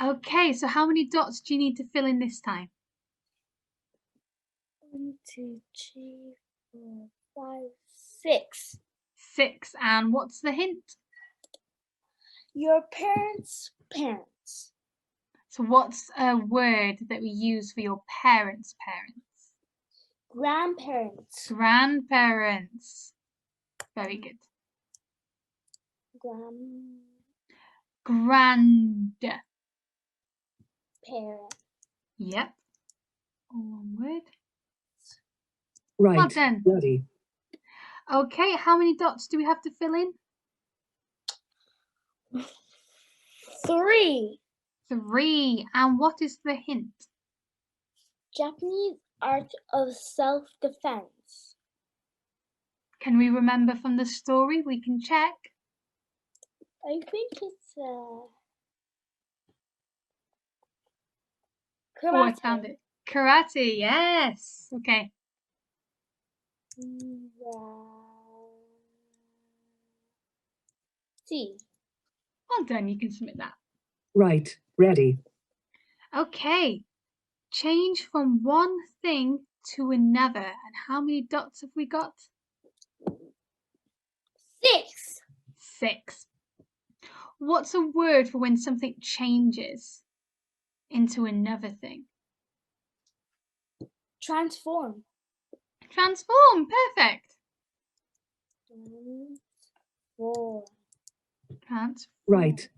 Okay, so how many dots do you need to fill in this time? 1, 2, 3, 4, 5, 6. 6. And what's the hint? Your parents' parents. So what's a word that we use for your parents' parents? Grandparents. Grandparents. Very good. Grandparent. Yep. All one word. Right. Well done. Ready. Okay, how many dots do we have to fill in? 3. 3. And what is the hint? Japanese art of self-defense. Can we remember from the story? We can check. I think it's karate. Oh, I found it. Karate, yes. Okay. C. Well done, you can submit that. Right. Ready. Okay. Change from one thing to another. And how many dots have we got? 6. 6. What's a word for when something changes into another thing? Transform. Transform, perfect. Transform. Transform. Right.